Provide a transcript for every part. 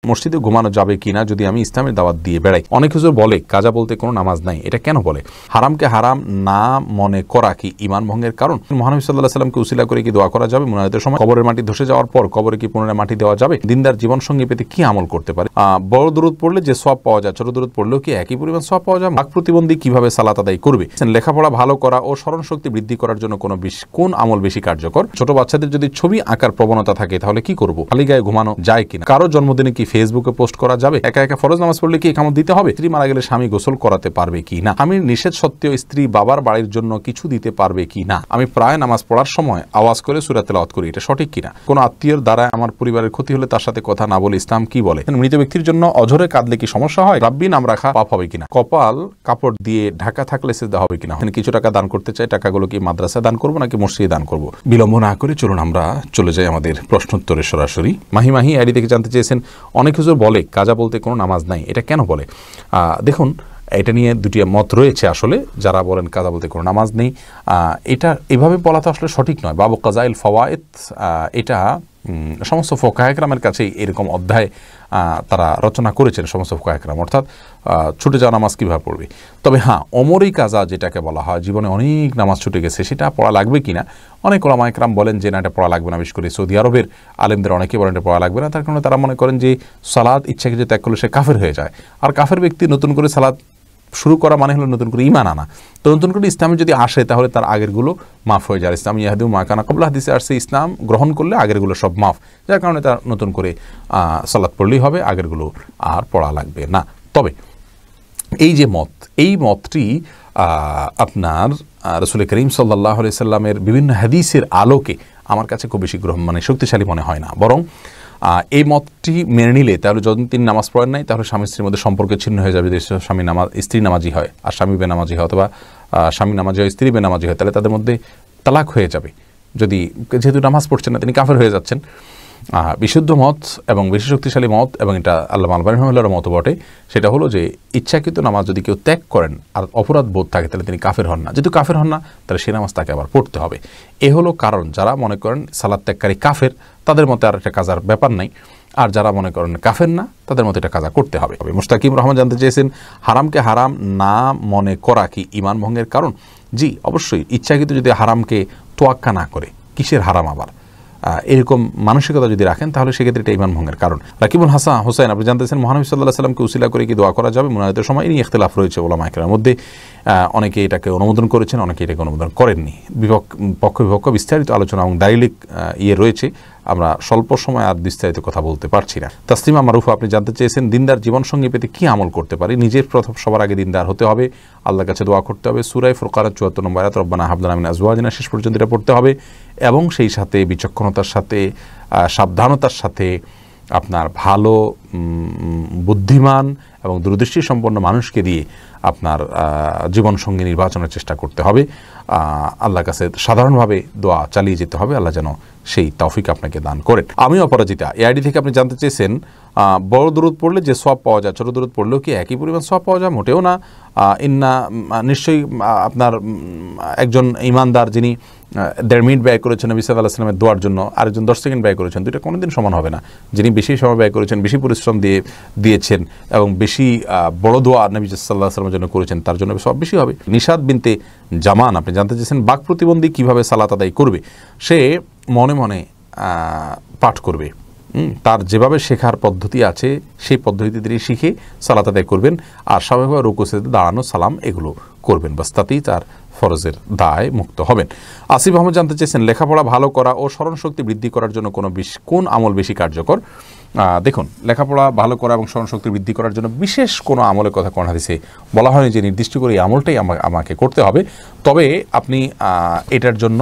মসজিদে ঘুমানো যাবে কিনা যদি আমি ইসলামের দাওয়াত দিয়ে বেড়াই? অনেক হুজুর বলে কাজা বলতে কোনো নামাজ নাই, এটা কেন বলে? হারামকে হারাম না মনে করা কি ঈমান ভঙ্গের কারণ? মহানবী সাল্লাল্লাহু আলাইহি ওয়াসাল্লামকে উসিলা করে কি দোয়া করা যাবে? মুনাজাতের সময় কবরের মাটি ধসে যাওয়ার পর কবরে কি পুনরায় মাটি দেওয়া যাবে? দিনদার জীবন সঙ্গী পেতে কি আমল করতে পারে? বড় দরুদ পড়লে যে সওয়াব পাওয়া যায়, ছোট দরুদ পড়লেও কি একই পরিমাণ সওয়াব পাওয়া যায়? বাক প্রতিবন্ধী কিভাবে সালাত আদায় করবে? লেখাপড়া ভালো করা ও স্মরণ শক্তি বৃদ্ধি করার জন্য কোন আমল বেশি কার্যকর? ছোট বাচ্চাদের যদি ছবি আঁকার প্রবণতা থাকে তাহলে কি করব? খালি গায়ে ঘুমানো যায় কিনা? কারো জন্মদিনে কি ফেসবুকে পোস্ট করা যাবে? একা একা ফরজ নামাজ পড়লে কি ইকামত দিতে হবে? স্ত্রী মারা গেলে স্বামী গোসল করাতে পারবে কি না? আমি নিষেধ সত্ত্বেও স্ত্রী বাবার বাড়ির জন্য কিছু দিতে পারবে কি না? আমি প্রায় নামাজ পড়ার সময় আওয়াজ করে সূরা তেলাওয়াত করি, এটা সঠিক কিনা? কোন আত্মীয়ের দ্বারা আমার পরিবারের ক্ষতি হলে তার সাথে কথা না বলে ইসলাম কি বলে? মৃত ব্যক্তির জন্য অঝরে কাঁদলে কি সমস্যা হয়? রাব্বি নাম রাখা পাপ হবে কিনা? কপাল কাপড় দিয়ে ঢাকা থাকলে সিজদা হবে কিনা? কিছু টাকা দান করতে চাই, টাকাগুলো কি মাদ্রাসায় দান করবো নাকি মসজিদে দান করবো? বিলম্ব না করে চলুন আমরা চলে যাই আমাদের প্রশ্নোত্তরে সরাসরি। মাহি আইডি থেকে জানতে চেয়েছেন, অনেক হুজুর বলে কাজা বলতে কোনো নামাজ নাই, এটা কেন বলে? দেখুন, এটা নিয়ে দুটি মত রয়েছে। আসলে যারা বলেন কাজা বলতে কোনো নামাজ নেই, এটা এভাবে বলা তো আসলে সঠিক নয়। বাবু কাজাইল ফাওয়ায়েদ, এটা সমস্ত ফোকাহ একরামের কাছে এরকম অধ্যায় তারা রচনা করেছেন সমস্ত ফোকাহ একরাম, অর্থাৎ ছুটে যাওয়া নামাজ কীভাবে পড়বে। তবে হ্যাঁ, অমরই কাজা যেটাকে বলা হয়, জীবনে অনেক নামাজ ছুটে গেছে, সেটা পড়া লাগবে কিনা? অনেক ওলামা একরাম বলেন যে না, এটা পড়া লাগবে না। বিশেষ করে সৌদি আরবের আলেমদের অনেকে বলেন এটা পড়া লাগবে না। তার কারণে তারা মনে করেন যে সালাত ইচ্ছাকে যে ত্যাগ করলে সে কাফের হয়ে যায়, আর কাফের ব্যক্তি নতুন করে সালাত শুরু করা মানে হলো নতুন করে ঈমান আনা। তো নতুন করে ইসলামে যদি আসে তাহলে তার আগেরগুলো মাফ হয়ে যায়। ইসলাম ইয়াহদু মা কানা ক্বাবলা, হাদিসে আসছে ইসলাম গ্রহণ করলে আগেরগুলো সব মাফ, যার কারণে তার নতুন করে সালাত পড়লেই হবে, আগেরগুলো আর পড়া লাগবে না। তবে এই যে মত, এই মতটি আপনার রাসূল করিম সাল্লাল্লাহু আলাইহি সাল্লামের বিভিন্ন হাদিসের আলোকে আমার কাছে খুব বেশি শক্তিশালী মনে হয় না। বরং এই মতটি মেনে নিলে তাহলে যখন তিনি নামাজ পড়েন নাই তাহলে স্বামী স্ত্রীর মধ্যে সম্পর্ক ছিন্ন হয়ে যাবে। যদি স্ত্রী নামাজি হয় আর স্বামী বেনামাজি হয়, অথবা স্বামী নামাজি হয় স্ত্রী বেনামাজি হয়, তাহলে তাদের মধ্যে তালাক হয়ে যাবে। যেহেতু নামাজ পড়ছেন না তিনি কাফের হয়ে যাচ্ছেন। বিশুদ্ধ মত এবং বেশি শক্তিশালী মত, এবং এটা আল্লামা আলবানী রাহিমাহুল্লাহর মত বটে, সেটা হলো যে ইচ্ছাকৃত নামাজ যদি কেউ ত্যাগ করেন আর অপরাধ বোধ থাকে তাহলে তিনি কাফের হন না। যেহেতু কাফের হন না তাহলে সেই নামাজ তাকে আবার পড়তে হবে। এ হলো কারণ। যারা মনে করেন সালাত ত্যাগকারী কাফের, তাদের মতে আর একটা কাজার ব্যাপার নাই, আর যারা মনে করেন কাফের না তাদের মতে এটা কাজা করতে হবে। মুস্তাকিম রহমান জানতে চেয়েছেন, হারামকে হারাম না মনে করা কি ঈমান ভঙ্গের কারণ? জি, অবশ্যই। ইচ্ছাকৃত যদি হারামকে তোয়াক্কা না করে, কিসের হারাম আবার, এরকম মানসিকতা যদি রাখেন তাহলে সেক্ষেত্রে এটা ঈমান ভঙ্গের কারণ। রাকিবুল হোসেন আপনি জানতেছেন, মহানবী সাল্লাল্লাহু আলাইহি ওয়াসাল্লামকে উসিলা করে কি দোয়া করা যাবে? মুনাজাতের সময় এই নিয়ে ইখতিলাফ রয়েছে ওলামা একরামের মধ্যে। অনেকে এটাকে অনুমোদন করেছেন, অনেকে এটাকে অনুমোদন করেননি। পক্ষ বিপক্ষ বিস্তারিত আলোচনা এবং দালিলিক রয়েছে। আমরা স্বল্প সময় আর বিস্তারিত কথা বলতে পারছি না। তাসলিমা মারুফা আপনি জানতে চেয়েছেন, দিনদার জীবনসঙ্গী পেতে কি আমল করতে পারি? নিজের সবার আগে দিনদার হতে হবে, আল্লাহর কাছে দোয়া করতে হবে। সূরা ফুরকানের 74 নম্বর আয়াত, রব্বানা হাব লানা মিন আজওয়াজিনা, শেষ পর্যন্ত এটা পড়তে হবে, এবং সেই সাথে বিচক্ষণতার সাথে, সাবধানতার সাথে আপনার ভালো বুদ্ধিমান এবং দূরদৃষ্টি সম্পন্ন মানুষকে দিয়ে আপনার জীবনসঙ্গী নির্বাচনের চেষ্টা করতে হবে। আল্লাহর কাছে সাধারণভাবে দোয়া চালিয়ে যেতে হবে, আল্লাহ যেন সেই তৌফিক আপনাকে দান করেন। আমি অপরাজিতা এআইডি থেকে আপনি জানতে চেয়েছেন, বড় দরুদ পড়লে যে সওয়াব পাওয়া যায় ছোট দরুদ পড়লেও কি একই পরিমাণ সওয়াব পাওয়া যায়? মোটেও না। নিশ্চয়ই আপনার একজন ইমানদার যিনি 1.5 মিনিট ব্যয় করেছেন নবী সাল্লাল্লাহু আলাইহি ওয়াসাল্লামের দোয়ার জন্য, আরেকজন 10 সেকেন্ড ব্যয় করেছেন, দুইটা কোনোদিন সমান হবে না। যিনি বেশি সময় ব্যয় করেছেন, বেশি পরিশ্রম দিয়েছেন এবং বেশি বড় দোয়া নবী সাল্লাল্লাহু আলাইহি ওয়াসাল্লামের জন্য করেছেন, তার জন্য সব বেশি হবে। নিশাত বিনতে জামান আপনি জানতে চেয়েছেন, বাক প্রতিবন্ধী কিভাবে সালাত আদায় করবে? সে মনে মনে পাঠ করবে। তার যেভাবে শেখার পদ্ধতি আছে সেই পদ্ধতি দিয়ে শিখে সালাত আদায় করবেন, আর স্বাভাবিকভাবে রুকু সিজদা দাঁড়ানো, সালাম এগুলো করবেন, বাস তাতেই তার ফরজের দায় মুক্ত হবেন। আসিফ আহমদ জানতে চেয়েছেন, লেখাপড়া ভালো করা ও স্মরণশক্তি বৃদ্ধি করার জন্য কোন আমল বেশি কার্যকর? দেখুন, লেখাপড়া ভালো করা এবং স্মরণশক্তি বৃদ্ধি করার জন্য বিশেষ কোনো আমলের কথা কোরআন হাদিসে বলা হয়নি যে নির্দিষ্ট করে এই আমলটাই আমাকে করতে হবে। তবে আপনি এটার জন্য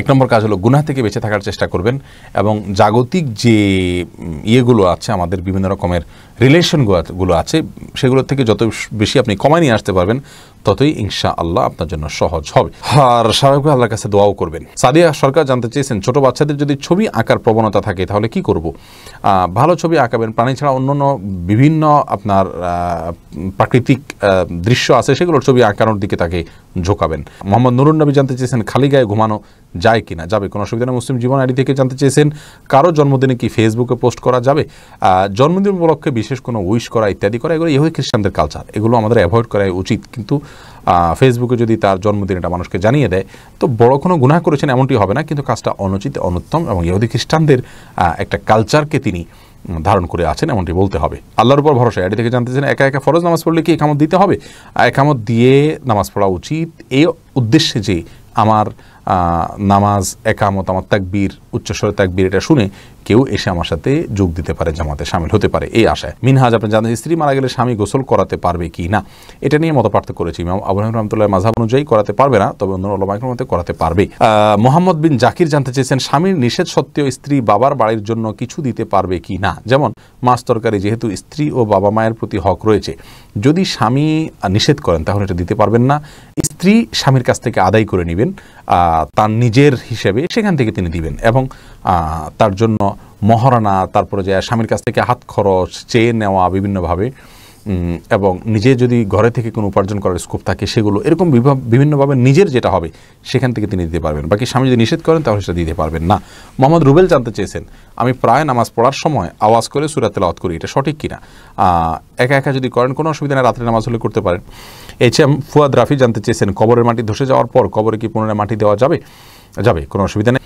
1 নম্বর কাজ হলো গুনাহ থেকে বেঁচে থাকার চেষ্টা করবেন, এবং জাগতিক যে ইয়েগুলো আছে আমাদের বিভিন্ন রকমের রিলেশনগুলো আছে সেগুলো থেকে যত বেশি আপনি কমায় নিয়ে আসতে পারবেন ততই ইনশাআল্লাহ আপনার জন্য সহজ হবে। আর স্বাভাবিক আল্লাহর কাছে দোয়াও করবেন। সাদিয়া সরকার জানতে চেয়েছেন, ছোট বাচ্চাদের যদি ছবি আঁকার প্রবণতা থাকে তাহলে কি করব? ভালো ছবি আঁকাবেন। প্রাণী ছাড়া অন্যান্য বিভিন্ন আপনার প্রাকৃতিক দৃশ্য আছে সেগুলোর ছবি আঁকানোর দিকে তাকে ঝোঁকাবেন। মোহাম্মদ নুরুন নবী জানতে চেয়েছেন, খালি গায়ে ঘুমানো যায় কিনা? যাবে, কোনো অসুবিধা নেই। মুসলিম জীবন আইডি থেকে জানতে চেয়েছেন, কারো জন্মদিনে কি ফেসবুকে পোস্ট করা যাবে? জন্মদিন উপলক্ষে বিশেষ কোনো উইশ করা ইত্যাদি করা এগুলো ইহুদি খ্রিস্টানদের কালচার, এগুলো আমাদের অ্যাভয়েড করাই উচিত। কিন্তু ফেসবুকে যদি তার জন্মদিন এটা মানুষকে জানিয়ে দেয় তো বড় কোনো গুনাহ করেছেন এমনটি হবে না, কিন্তু কাজটা অনুচিত, অনুত্তম এবং ইহুদি খ্রিস্টানদের একটা কালচারকে তিনি ধারণ করে আছেন এমনটি বলতে হবে। আল্লাহর উপর ভরসা আইডি থেকে জানতেছেন, একা একা ফরজ নামাজ পড়লে কি একামত দিতে হবে? একামত দিয়ে নামাজ পড়া উচিত এই উদ্দেশ্যে যে আমার নামাজ, একামত, আমার তাকবীর, উচ্চস্বরে তাকবীর এটা শুনে কেউ এসে আমার সাথে যোগ দিতে পারে, জামাতে শামিল হতে পারে, এই আশায়। মিনহাজ আপনি জানেন, স্ত্রী মারা গেলে স্বামী গোসল করাতে পারবে কি না, এটা নিয়ে মত পার্থক্য করেছি। ইমাম আবু হানিফা রাহমাতুল্লাহ মাযহাব অনুযায়ী করাতে পারবে না, তবে অন্য উলামায়ে কেরামের মতে করাতে পারবে। মোহাম্মদ বিন জাকির জানতে চেয়েছেন, স্বামীর নিষেধ সত্ত্বেও স্ত্রী বাবার বাড়ির জন্য কিছু দিতে পারবে কি না? যেমন মাছ তরকারি, যেহেতু স্ত্রী ও বাবা মায়ের প্রতি হক রয়েছে, যদি স্বামী নিষেধ করেন তাহলে এটা দিতে পারবেন না। স্ত্রী স্বামীর কাছ থেকে আদায় করে নেবেন তার নিজের হিসেবে, সেখান থেকে তিনি দিবেন এবং তার জন্য মহারণা, তারপরে যে স্বামীর কাছ থেকে হাত খরচ চেয়ে নেওয়া বিভিন্নভাবে, এবং নিজে যদি ঘরে থেকে কোনো উপার্জন করার স্কোপ থাকে সেগুলো এরকম বিভিন্নভাবে নিজের যেটা হবে সেখান থেকে তিনি দিতে পারবেন। বাকি স্বামী যদি নিষেধ করেন তাহলে সেটা দিতে পারবেন না। মোহাম্মদ রুবেল জানতে চেয়েছেন, আমি প্রায় নামাজ পড়ার সময় আওয়াজ করে সূরা তেলাওয়াত করি, এটা সঠিক কিনা? একা একা যদি করেন কোনো অসুবিধা নেই, রাত্রে নামাজ হলে করতে পারেন। HM ফুয়াদ রাফি জানতে চেয়েছেন, কবরের মাটি ধসে যাওয়ার পর কবরে কি পুনরায় মাটি দেওয়া যাবে? যাবে, কোনো অসুবিধা নেই।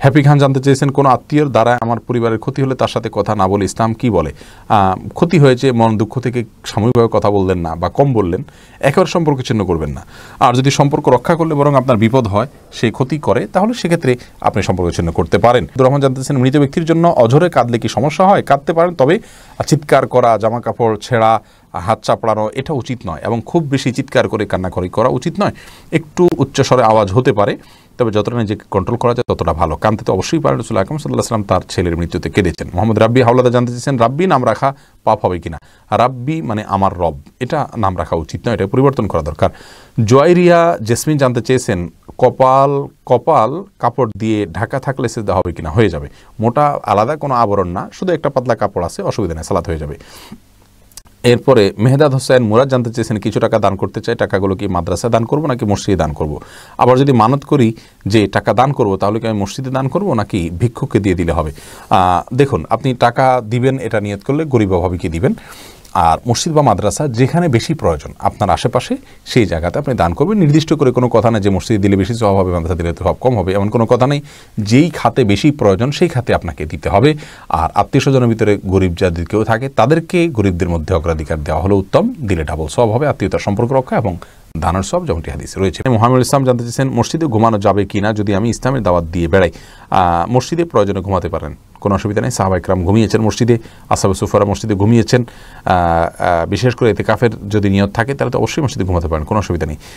হ্যাপি খান জানতে চেয়েছেন, কোনো আত্মীয়র দ্বারা আমার পরিবারের ক্ষতি হলে তার সাথে কথা না বলে ইসলাম কি বলে? ক্ষতি হয়েছে, মন দুঃখ থেকে সাময়িকভাবে কথা বললেন না বা কম বললেন, একেবারে সম্পর্ক ছিন্ন করবেন না। আর যদি সম্পর্ক রক্ষা করলে বরং আপনার বিপদ হয়, সে ক্ষতি করে, তাহলে সেক্ষেত্রে আপনি সম্পর্ক ছিন্ন করতে পারেন। আব্দুর রহমান জানতেছেন, মৃত ব্যক্তির জন্য অঝরে কাঁদলে কি সমস্যা হয়? কাঁদতে পারেন, তবে চিৎকার করা, জামা কাপড় ছেঁড়া, হাত চাপড়ানো এটা উচিত নয়, এবং খুব বেশি চিৎকার করে কান্নাকারি করা উচিত নয়। একটু উচ্চস্বরে আওয়াজ হতে পারে, তবে যতটা নিজেকে কন্ট্রোল করা যায় ততটা ভালো। কাঁদতে তো অবশ্যই পারেন। রাসূল আকরাম সাল্লাল্লাহু আলাইহি ওয়াসাল্লাম তার ছেলের মৃত্যুতে কেঁদেছেন। মোহাম্মদ রাব্বি হাওলাদা জানতে চেয়েছেন, রাব্বি নাম রাখা পাপ হবে কিনা? রাব্বি মানে আমার রব, এটা নাম রাখা উচিত নয়, এটা পরিবর্তন করা দরকার। জয়রিয়া জেসমিন জানতে চেয়েছেন, কপাল কাপড় দিয়ে ঢাকা থাকলে সিজদা হবে কিনা? হয়ে যাবে, মোটা আলাদা কোনো আবরণ না, শুধু একটা পাতলা কাপড় আছে, অসুবিধা নেই, সালাত হয়ে যাবে। এরপরে মেহদাদ হোসেন মুরাদ জানতে চেয়েছেন, কিছু টাকা দান করতে চাই, টাকাগুলো কি মাদ্রাসায় দান করব নাকি মসজিদে দান করব? আবার যদি মানত করি যে টাকা দান করব, তাহলে কি আমি মসজিদে দান করব নাকি ভিক্ষুককে দিয়ে দিলে হবে? দেখুন, আপনি টাকা দিবেন এটা নিয়ত করলে গরিব অভাবীকে দিবেন, আর মসজিদ বা মাদ্রাসা যেখানে বেশি প্রয়োজন আপনার আশেপাশে সেই জায়গাতে আপনি দান করবেন। নির্দিষ্ট করে কোনো কথা নেই যে মসজিদে দিলে বেশি সওয়াব হবে, মাদ্রাসা দিলে সওয়াব কম হবে, এমন কোনো কথা নেই। যেই খাতে বেশি প্রয়োজন সেই খাতে আপনাকে দিতে হবে। আর আত্মীয় স্বজনের ভিতরে গরিব যাদের কেউ থাকে তাদেরকে গরিবদের মধ্যে অগ্রাধিকার দেওয়া হলো উত্তম, দিলে ডাবল সওয়াব হবে, আত্মীয়তার সম্পর্ক রক্ষা এবং দানের সওয়াব, যেমনটি হাদিসে রয়েছে। মুহাম্মদ ইসলাম জানতে চেয়েছেন, মসজিদে ঘুমানো যাবে কিনা যদি আমি ইসলামের দাওয়াত দিয়ে বেড়াই? মসজিদে প্রয়োজনে ঘুমাতে পারেন, কোনো অসুবিধা নেই। সাহাবা ইকরাম ঘুমিয়েছেন মসজিদে, আসহাবে সুফারা মসজিদে ঘুমিয়েছেন। বিশেষ করে ইতিকাফের যদি নিয়ত থাকে তাহলে তো অবশ্যই মসজিদে ঘুমাতে পারেন, কোনো অসুবিধা নেই।